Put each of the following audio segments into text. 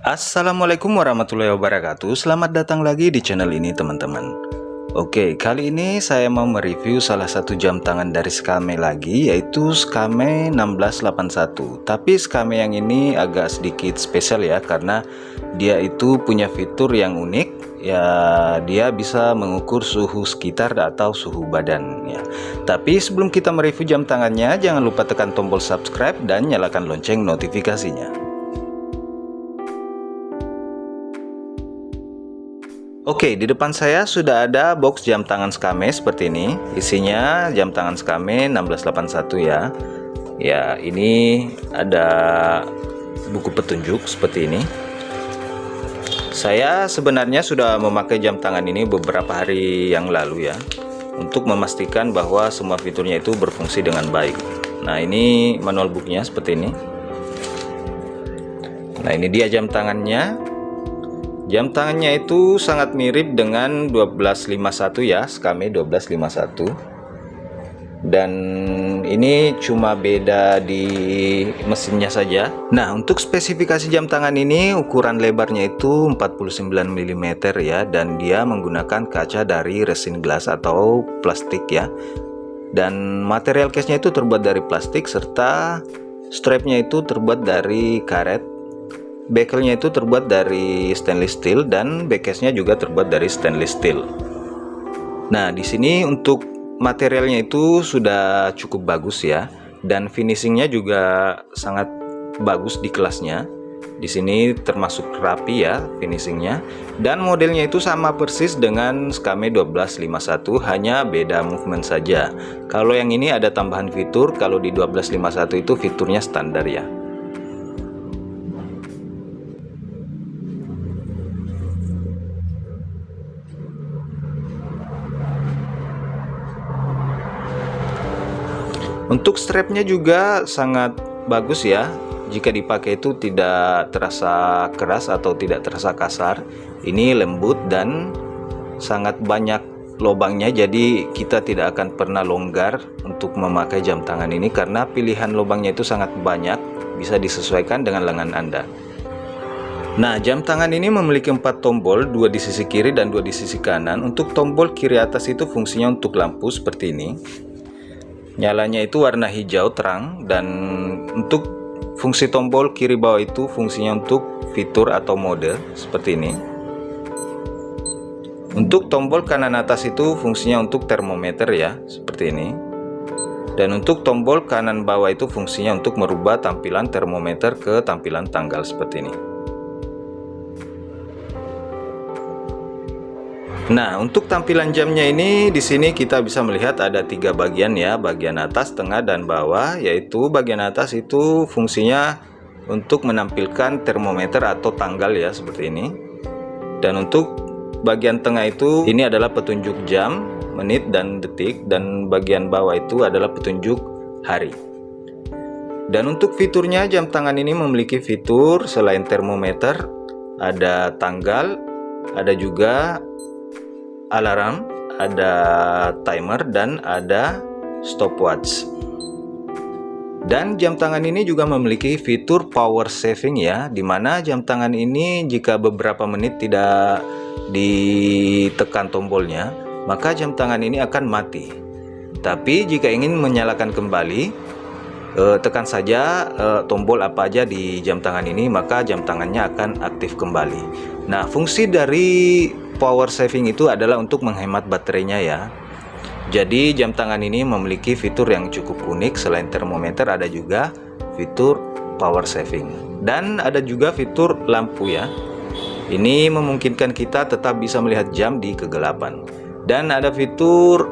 Assalamualaikum warahmatullahi wabarakatuh. Selamat datang lagi di channel ini teman-teman. Oke, kali ini saya mau mereview salah satu jam tangan dari Skame lagi, yaitu Skame 1681. Tapi Skame yang ini agak sedikit spesial ya, karena dia itu punya fitur yang unik. Ya, dia bisa mengukur suhu sekitar atau suhu badan ya. Tapi sebelum kita mereview jam tangannya, jangan lupa tekan tombol subscribe dan nyalakan lonceng notifikasinya. Oke, di depan saya sudah ada box jam tangan Skame seperti ini. Isinya jam tangan Skame 1681 ya. Ya, ini ada buku petunjuk seperti ini. Saya sebenarnya sudah memakai jam tangan ini beberapa hari yang lalu ya, untuk memastikan bahwa semua fiturnya itu berfungsi dengan baik. Nah, ini manual booknya seperti ini. Nah, ini dia jam tangannya. Jam tangannya itu sangat mirip dengan 1251 ya, Skame 1251. Dan ini cuma beda di mesinnya saja. Nah, untuk spesifikasi jam tangan ini ukuran lebarnya itu 49 mm ya, dan dia menggunakan kaca dari resin glass atau plastik ya. Dan material case-nya itu terbuat dari plastik, serta strapnya itu terbuat dari karet. Bekelnya itu terbuat dari stainless steel dan backcase-nya juga terbuat dari stainless steel. Nah, di sini untuk materialnya itu sudah cukup bagus ya, dan finishingnya juga sangat bagus di kelasnya. Di sini termasuk rapi ya finishingnya, dan modelnya itu sama persis dengan Skame 1251, hanya beda movement saja. Kalau yang ini ada tambahan fitur, kalau di 1251 itu fiturnya standar ya. Untuk strapnya juga sangat bagus ya. Jika dipakai itu tidak terasa keras atau tidak terasa kasar. Ini lembut dan sangat banyak lubangnya, jadi kita tidak akan pernah longgar untuk memakai jam tangan ini, karena pilihan lubangnya itu sangat banyak, bisa disesuaikan dengan lengan Anda. Nah, jam tangan ini memiliki 4 tombol, 2 di sisi kiri dan 2 di sisi kanan. Untuk tombol kiri atas itu fungsinya untuk lampu seperti ini. Nyalanya itu warna hijau terang, dan untuk fungsi tombol kiri bawah itu fungsinya untuk fitur atau mode seperti ini. Untuk tombol kanan atas itu fungsinya untuk termometer ya, seperti ini. Dan untuk tombol kanan bawah itu fungsinya untuk merubah tampilan termometer ke tampilan tanggal seperti ini. Nah, untuk tampilan jamnya ini di sini kita bisa melihat ada 3 bagian ya, bagian atas, tengah, dan bawah. Yaitu bagian atas itu fungsinya untuk menampilkan termometer atau tanggal ya, seperti ini. Dan untuk bagian tengah itu ini adalah petunjuk jam, menit, dan detik, dan bagian bawah itu adalah petunjuk hari. Dan untuk fiturnya, jam tangan ini memiliki fitur selain termometer, ada tanggal, ada juga alarm, ada timer, dan ada stopwatch. Dan jam tangan ini juga memiliki fitur power saving ya, dimana jam tangan ini jika beberapa menit tidak ditekan tombolnya, maka jam tangan ini akan mati. Tapi jika ingin menyalakan kembali, tekan saja tombol apa aja di jam tangan ini, maka jam tangannya akan aktif kembali. Nah, fungsi dari power saving itu adalah untuk menghemat baterainya ya. Jadi jam tangan ini memiliki fitur yang cukup unik. Selain termometer, ada juga fitur power saving, dan ada juga fitur lampu ya. Ini memungkinkan kita tetap bisa melihat jam di kegelapan. Dan ada fitur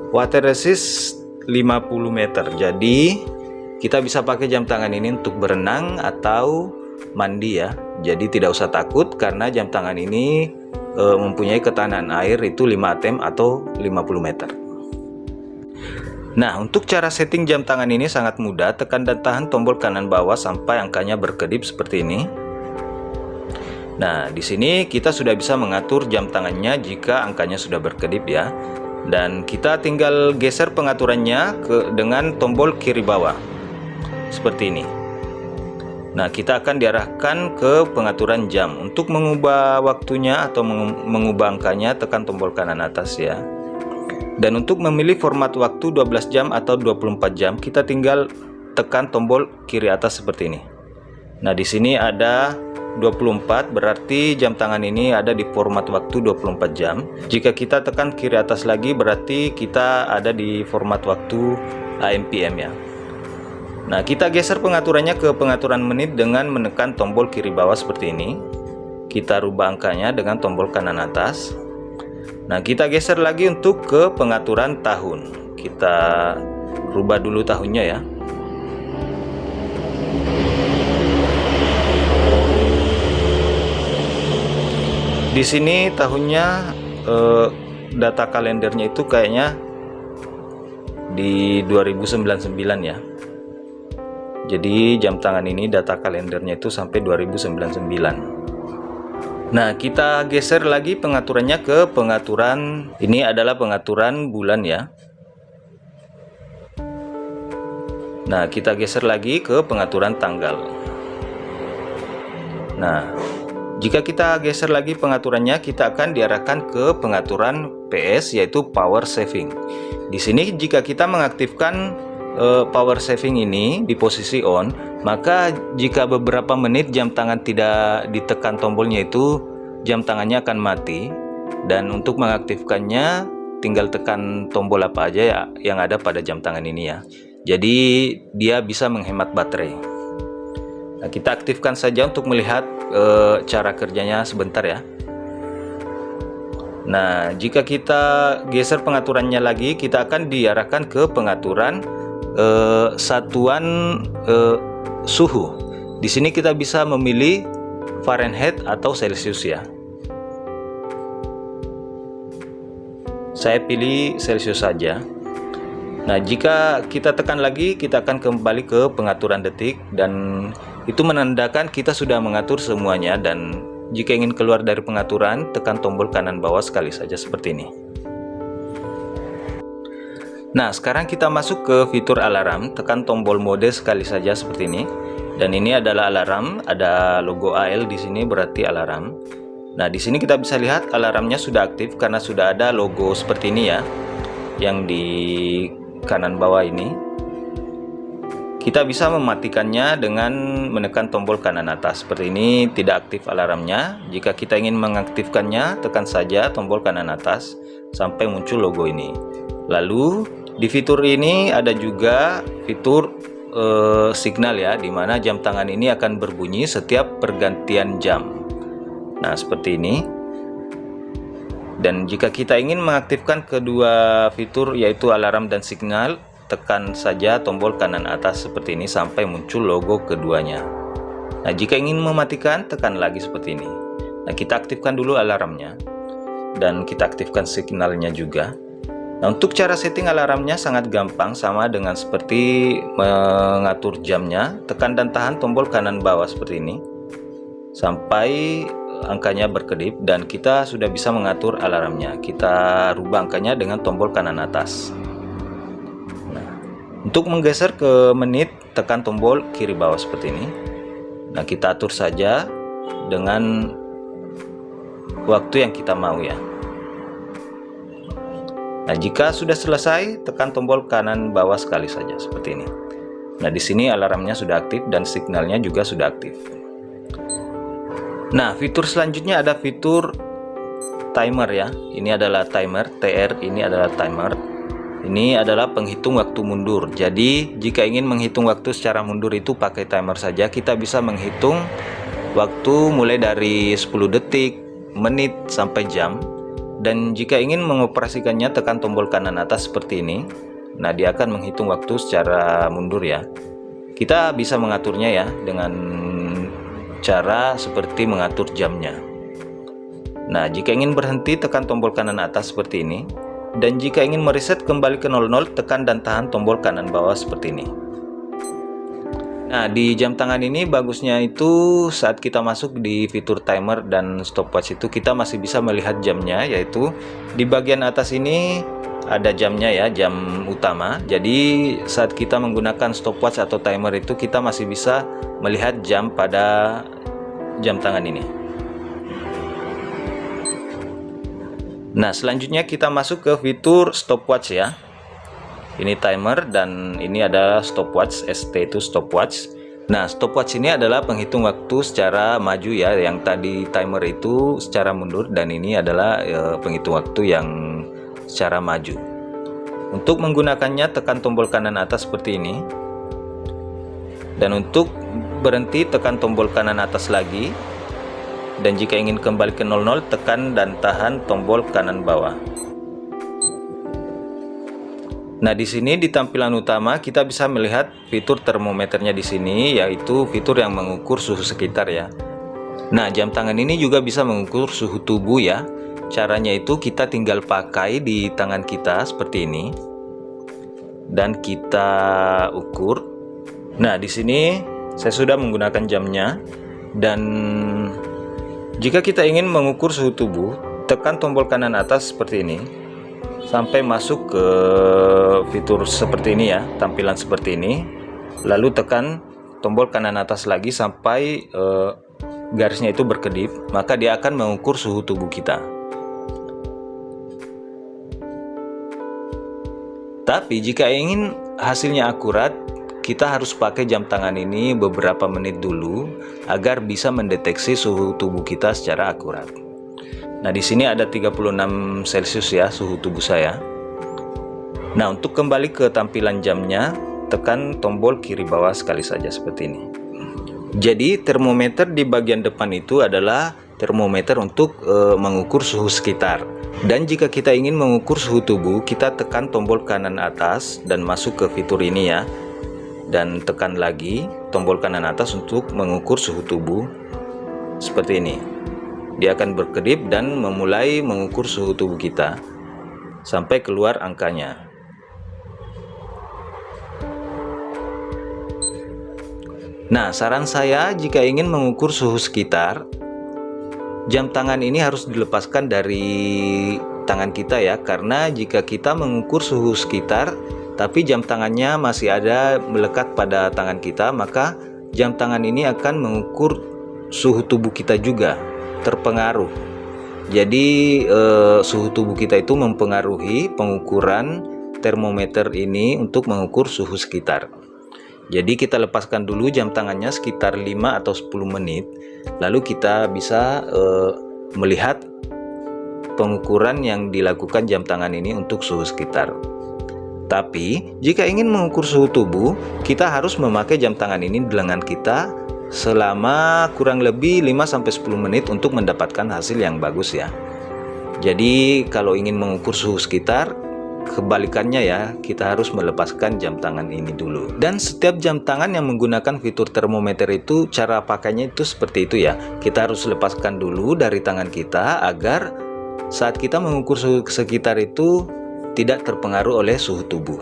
water resist 50 meter. Jadi kita bisa pakai jam tangan ini untuk berenang atau mandi ya. Jadi tidak usah takut, karena jam tangan ini mempunyai ketahanan air itu 5 atm atau 50 meter. Nah, untuk cara setting jam tangan ini sangat mudah. Tekan dan tahan tombol kanan bawah sampai angkanya berkedip seperti ini. Nah, di sini kita sudah bisa mengatur jam tangannya jika angkanya sudah berkedip ya. Dan kita tinggal geser pengaturannya dengan tombol kiri bawah seperti ini. Nah, kita akan diarahkan ke pengaturan jam. Untuk mengubah waktunya atau mengubah angkanya, tekan tombol kanan atas ya. Dan untuk memilih format waktu 12 jam atau 24 jam, kita tinggal tekan tombol kiri atas seperti ini. Nah, di sini ada 24, berarti jam tangan ini ada di format waktu 24 jam. Jika kita tekan kiri atas lagi, berarti kita ada di format waktu AM/PM ya. Nah, kita geser pengaturannya ke pengaturan menit dengan menekan tombol kiri bawah seperti ini. Kita rubah angkanya dengan tombol kanan atas. Nah, kita geser lagi untuk ke pengaturan tahun. Kita rubah dulu tahunnya ya. Di sini tahunnya data kalendernya itu kayaknya di 2099 ya. Jadi jam tangan ini data kalendernya itu sampai 2099. Nah, kita geser lagi pengaturannya ke pengaturan, ini adalah pengaturan bulan ya. Nah, kita geser lagi ke pengaturan tanggal. Nah, jika kita geser lagi pengaturannya, kita akan diarahkan ke pengaturan PS, yaitu power saving. Di sini jika kita mengaktifkan power saving ini di posisi on, maka jika beberapa menit jam tangan tidak ditekan tombolnya itu, jam tangannya akan mati. Dan untuk mengaktifkannya tinggal tekan tombol apa aja ya yang ada pada jam tangan ini ya. Jadi dia bisa menghemat baterai. Nah, kita aktifkan saja untuk melihat cara kerjanya sebentar ya. Nah, jika kita geser pengaturannya lagi, kita akan diarahkan ke pengaturan satuan suhu. Di sini kita bisa memilih Fahrenheit atau Celsius ya. Saya pilih Celsius saja. Nah, jika kita tekan lagi, kita akan kembali ke pengaturan detik, dan itu menandakan kita sudah mengatur semuanya. Dan jika ingin keluar dari pengaturan, tekan tombol kanan bawah sekali saja seperti ini. Nah, sekarang kita masuk ke fitur alarm. Tekan tombol mode sekali saja seperti ini. Dan ini adalah alarm, ada logo AL di sini, berarti alarm. Nah, di sini kita bisa lihat alarmnya sudah aktif karena sudah ada logo seperti ini ya, yang di kanan bawah ini. Kita bisa mematikannya dengan menekan tombol kanan atas seperti ini. Tidak aktif alarmnya. Jika kita ingin mengaktifkannya, tekan saja tombol kanan atas sampai muncul logo ini. Lalu di fitur ini ada juga fitur signal ya, dimana jam tangan ini akan berbunyi setiap pergantian jam. Nah, seperti ini. Dan jika kita ingin mengaktifkan kedua fitur, yaitu alarm dan signal, tekan saja tombol kanan atas seperti ini sampai muncul logo keduanya. Nah, jika ingin mematikan, tekan lagi seperti ini. Nah, kita aktifkan dulu alarmnya dan kita aktifkan signalnya juga. Nah, untuk cara setting alarmnya sangat gampang, sama dengan seperti mengatur jamnya. Tekan dan tahan tombol kanan bawah seperti ini sampai angkanya berkedip, dan kita sudah bisa mengatur alarmnya. Kita rubah angkanya dengan tombol kanan atas. Nah, untuk menggeser ke menit, tekan tombol kiri bawah seperti ini. Nah, kita atur saja dengan waktu yang kita mau ya. Nah, jika sudah selesai, tekan tombol kanan bawah sekali saja seperti ini. Nah, di sini alarmnya sudah aktif dan signalnya juga sudah aktif. Nah, fitur selanjutnya ada fitur timer ya. Ini adalah timer, TR ini adalah timer. Ini adalah penghitung waktu mundur. Jadi, jika ingin menghitung waktu secara mundur itu pakai timer saja. Kita bisa menghitung waktu mulai dari 10 detik, menit sampai jam. Dan jika ingin mengoperasikannya, tekan tombol kanan atas seperti ini. Nah, dia akan menghitung waktu secara mundur ya. Kita bisa mengaturnya ya dengan cara seperti mengatur jamnya. Nah, jika ingin berhenti, tekan tombol kanan atas seperti ini. Dan jika ingin mereset kembali ke 00, tekan dan tahan tombol kanan bawah seperti ini. Nah, di jam tangan ini bagusnya itu saat kita masuk di fitur timer dan stopwatch itu kita masih bisa melihat jamnya, yaitu di bagian atas ini ada jamnya ya, jam utama. Jadi saat kita menggunakan stopwatch atau timer itu kita masih bisa melihat jam pada jam tangan ini. Nah, selanjutnya kita masuk ke fitur stopwatch ya. Ini timer dan ini adalah stopwatch, ST itu stopwatch. Nah, stopwatch ini adalah penghitung waktu secara maju ya. Yang tadi timer itu secara mundur dan ini adalah penghitung waktu yang secara maju. Untuk menggunakannya tekan tombol kanan atas seperti ini. Dan untuk berhenti tekan tombol kanan atas lagi. Dan jika ingin kembali ke 00 tekan dan tahan tombol kanan bawah. Nah, di sini di tampilan utama kita bisa melihat fitur termometernya di sini, yaitu fitur yang mengukur suhu sekitar ya. Nah, jam tangan ini juga bisa mengukur suhu tubuh ya. Caranya itu kita tinggal pakai di tangan kita seperti ini. Dan kita ukur. Nah, di sini saya sudah menggunakan jamnya dan jika kita ingin mengukur suhu tubuh, tekan tombol kanan atas seperti ini sampai masuk ke fitur seperti ini ya, tampilan seperti ini. Lalu tekan tombol kanan atas lagi sampai garisnya itu berkedip, maka dia akan mengukur suhu tubuh kita. Tapi jika ingin hasilnya akurat, kita harus pakai jam tangan ini beberapa menit dulu agar bisa mendeteksi suhu tubuh kita secara akurat. Nah, di sini ada 36 Celcius ya suhu tubuh saya. Nah, untuk kembali ke tampilan jamnya, tekan tombol kiri bawah sekali saja seperti ini. Jadi, termometer di bagian depan itu adalah termometer untuk mengukur suhu sekitar. Dan jika kita ingin mengukur suhu tubuh, kita tekan tombol kanan atas dan masuk ke fitur ini ya. Dan tekan lagi tombol kanan atas untuk mengukur suhu tubuh seperti ini. Dia akan berkedip dan memulai mengukur suhu tubuh kita sampai keluar angkanya. Nah, saran saya jika ingin mengukur suhu sekitar, jam tangan ini harus dilepaskan dari tangan kita ya, karena jika kita mengukur suhu sekitar tapi jam tangannya masih ada melekat pada tangan kita, maka jam tangan ini akan mengukur suhu tubuh kita juga terpengaruh. Jadi suhu tubuh kita itu mempengaruhi pengukuran termometer ini untuk mengukur suhu sekitar. Jadi kita lepaskan dulu jam tangannya sekitar 5 atau 10 menit, lalu kita bisa melihat pengukuran yang dilakukan jam tangan ini untuk suhu sekitar. Tapi, jika ingin mengukur suhu tubuh, kita harus memakai jam tangan ini di lengan kita selama kurang lebih 5-10 menit untuk mendapatkan hasil yang bagus ya. Jadi, kalau ingin mengukur suhu sekitar, kebalikannya ya, kita harus melepaskan jam tangan ini dulu. Dan setiap jam tangan yang menggunakan fitur termometer itu, cara pakainya itu seperti itu ya. Kita harus lepaskan dulu dari tangan kita agar saat kita mengukur suhu sekitar itu tidak terpengaruh oleh suhu tubuh.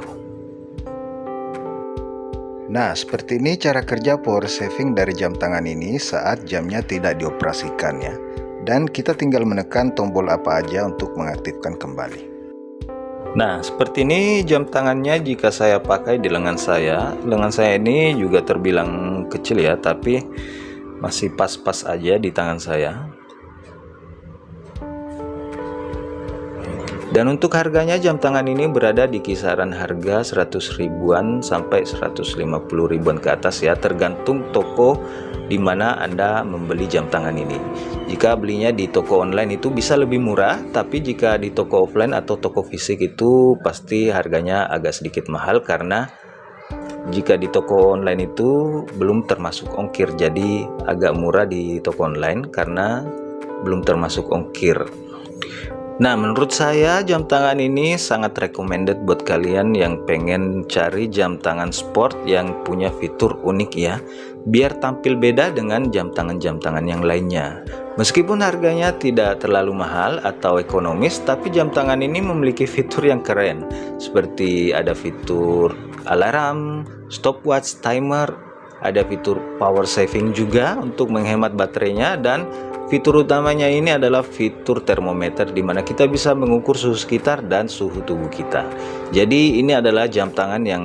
Nah, seperti ini cara kerja power saving dari jam tangan ini saat jamnya tidak dioperasikan ya. Dan kita tinggal menekan tombol apa aja untuk mengaktifkan kembali. Nah, seperti ini jam tangannya jika saya pakai di lengan saya. Lengan saya ini juga terbilang kecil ya, tapi masih pas-pas aja di tangan saya. Dan untuk harganya jam tangan ini berada di kisaran harga 100 ribuan sampai 150 ribuan ke atas ya, tergantung toko di mana Anda membeli jam tangan ini. Jika belinya di toko online itu bisa lebih murah, tapi jika di toko offline atau toko fisik itu pasti harganya agak sedikit mahal, karena jika di toko online itu belum termasuk ongkir. Jadi agak murah di toko online karena belum termasuk ongkir. Nah, menurut saya jam tangan ini sangat recommended buat kalian yang pengen cari jam tangan sport yang punya fitur unik ya, biar tampil beda dengan jam tangan yang lainnya. Meskipun harganya tidak terlalu mahal atau ekonomis, tapi jam tangan ini memiliki fitur yang keren, seperti ada fitur alarm, stopwatch, timer, ada fitur power saving juga untuk menghemat baterainya, dan fitur utamanya ini adalah fitur termometer, di mana kita bisa mengukur suhu sekitar dan suhu tubuh kita. Jadi ini adalah jam tangan yang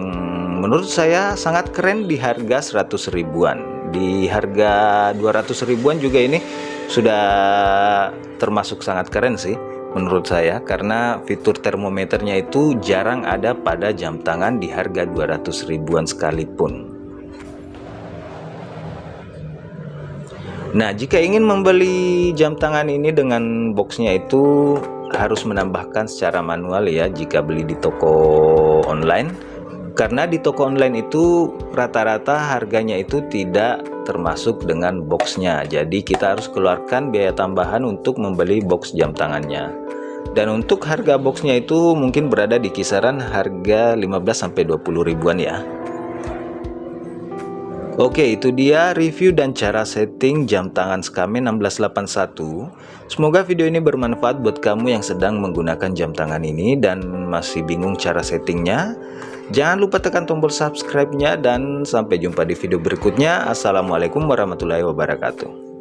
menurut saya sangat keren di harga 100 ribuan. Di harga 200 ribuan juga ini sudah termasuk sangat keren sih menurut saya, karena fitur termometernya itu jarang ada pada jam tangan di harga 200 ribuan sekalipun. Nah, jika ingin membeli jam tangan ini dengan boxnya itu harus menambahkan secara manual ya jika beli di toko online, karena di toko online itu rata-rata harganya itu tidak termasuk dengan boxnya. Jadi kita harus keluarkan biaya tambahan untuk membeli box jam tangannya. Dan untuk harga boxnya itu mungkin berada di kisaran harga 15-20 ribuan ya. Oke, itu dia review dan cara setting jam tangan Skame 1681. Semoga video ini bermanfaat buat kamu yang sedang menggunakan jam tangan ini dan masih bingung cara settingnya. Jangan lupa tekan tombol subscribe-nya dan sampai jumpa di video berikutnya. Assalamualaikum warahmatullahi wabarakatuh.